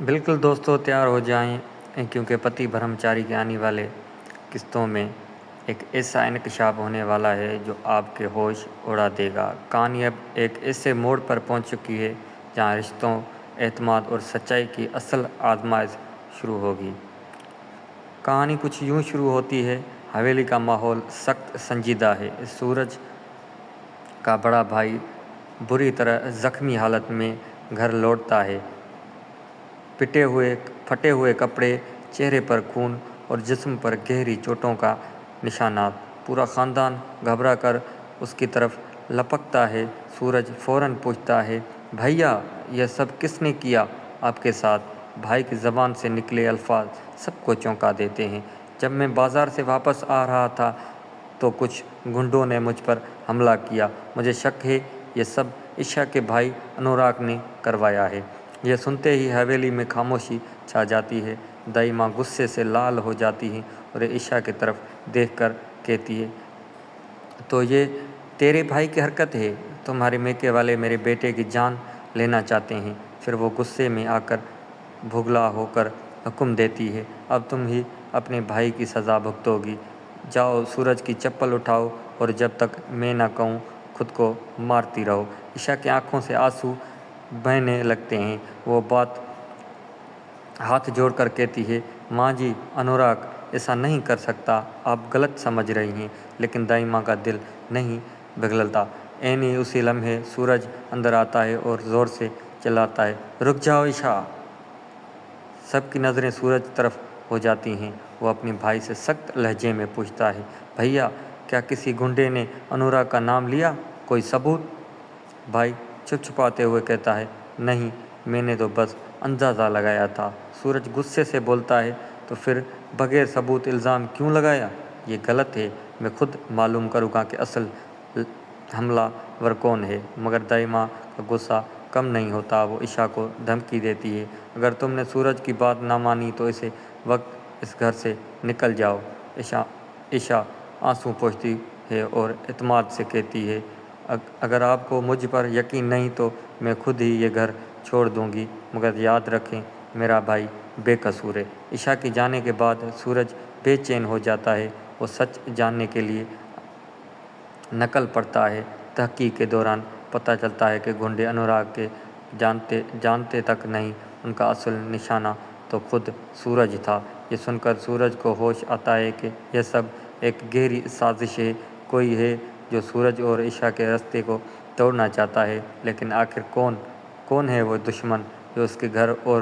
بالکل دوستوں تیار ہو جائیں کیونکہ پتی برہمچاری کے آنے والے قسطوں میں ایک ایسا انکشاف ہونے والا ہے جو آپ کے ہوش اڑا دے گا۔ کہانی اب ایک ایسے موڑ پر پہنچ چکی ہے جہاں رشتوں، اعتماد اور سچائی کی اصل آزمائش شروع ہوگی۔ کہانی کچھ یوں شروع ہوتی ہے۔ حویلی کا ماحول سخت سنجیدہ ہے۔ سورج کا بڑا بھائی بری طرح زخمی حالت میں گھر لوٹتا ہے۔ پھٹے ہوئے کپڑے، چہرے پر خون اور جسم پر گہری چوٹوں کا نشانات۔ پورا خاندان گھبرا کر اس کی طرف لپکتا ہے۔ سورج فوراً پوچھتا ہے، بھیا یہ سب کس نے کیا آپ کے ساتھ؟ بھائی کی زبان سے نکلے الفاظ سب کو چونکا دیتے ہیں۔ جب میں بازار سے واپس آ رہا تھا تو کچھ گنڈوں نے مجھ پر حملہ کیا۔ مجھے شک ہے یہ سب عشا کے بھائی انوراگ نے کروایا ہے۔ یہ سنتے ہی حویلی میں خاموشی چھا جاتی ہے۔ دائی ماں غصے سے لال ہو جاتی ہیں اور عشا کی طرف دیکھ کر کہتی ہے، تو یہ تیرے بھائی کی حرکت ہے؟ تمہارے میکے والے میرے بیٹے کی جان لینا چاہتے ہیں۔ پھر وہ غصے میں آ کر بھگلا ہو کر حکم دیتی ہے، اب تم ہی اپنے بھائی کی سزا بھگتو گی۔ جاؤ سورج کی چپل اٹھاؤ اور جب تک میں نہ کہوں خود کو مارتی رہو۔ عشا کی آنکھوں سے آنسو بہنے لگتے ہیں۔ وہ ہاتھ جوڑ کر کہتی ہے، ماں جی انوراگ ایسا نہیں کر سکتا، آپ غلط سمجھ رہی ہیں۔ لیکن دائی ماں کا دل نہیں پگھلتا۔ عین ہی اسی لمحے سورج اندر آتا ہے اور زور سے چلاتا ہے، رک جاؤ عشا۔ سب کی نظریں سورج کی طرف ہو جاتی ہیں۔ وہ اپنے بھائی سے سخت لہجے میں پوچھتا ہے، بھیا کیا کسی گنڈے نے انوراگ کا نام لیا؟ کوئی ثبوت؟ بھائی چھپ چھپاتے ہوئے کہتا ہے، نہیں میں نے تو بس اندازہ لگایا تھا۔ سورج غصے سے بولتا ہے، تو پھر بغیر ثبوت الزام کیوں لگایا؟ یہ غلط ہے۔ میں خود معلوم کروں گا کہ اصل حملہ ور کون ہے۔ مگر دائی ماں کا غصہ کم نہیں ہوتا۔ وہ عشا کو دھمکی دیتی ہے، اگر تم نے سورج کی بات نہ مانی تو اسی وقت اس گھر سے نکل جاؤ۔ عشا آنسو پوچھتی ہے اور اعتماد سے کہتی ہے، اگر آپ کو مجھ پر یقین نہیں تو میں خود ہی یہ گھر چھوڑ دوں گی، مگر یاد رکھیں میرا بھائی بے قصور ہے۔ عشا کے جانے کے بعد سورج بے چین ہو جاتا ہے۔ وہ سچ جاننے کے لیے نکل پڑتا ہے۔ تحقیق کے دوران پتہ چلتا ہے کہ گنڈے انوراگ کے جانتے تک نہیں، ان کا اصل نشانہ تو خود سورج تھا۔ یہ سن کر سورج کو ہوش آتا ہے کہ یہ سب ایک گہری سازش ہے۔ کوئی ہے جو سورج اور عشا کے رشتے کو توڑنا چاہتا ہے، لیکن آخر کون ہے وہ دشمن جو اس کے گھر اور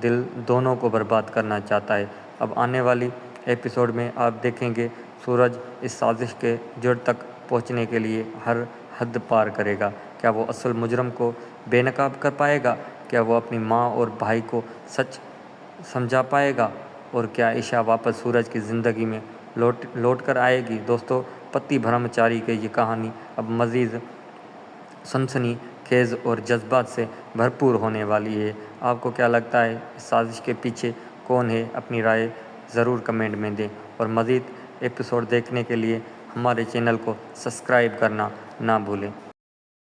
دل دونوں کو برباد کرنا چاہتا ہے؟ اب آنے والی ایپیسوڈ میں آپ دیکھیں گے سورج اس سازش کے جڑ تک پہنچنے کے لیے ہر حد پار کرے گا۔ کیا وہ اصل مجرم کو بے نقاب کر پائے گا؟ کیا وہ اپنی ماں اور بھائی کو سچ سمجھا پائے گا؟ اور کیا عشا واپس سورج کی زندگی میں لوٹ کر آئے گی؟ دوستو پتی برہمچاری کی یہ کہانی اب مزید سنسنی خیز اور جذبات سے بھرپور ہونے والی ہے۔ آپ کو کیا لگتا ہے اس سازش کے پیچھے کون ہے؟ اپنی رائے ضرور کمنٹ میں دیں اور مزید ایپیسوڈ دیکھنے کے لیے ہمارے چینل کو سبسکرائب کرنا نہ بھولیں۔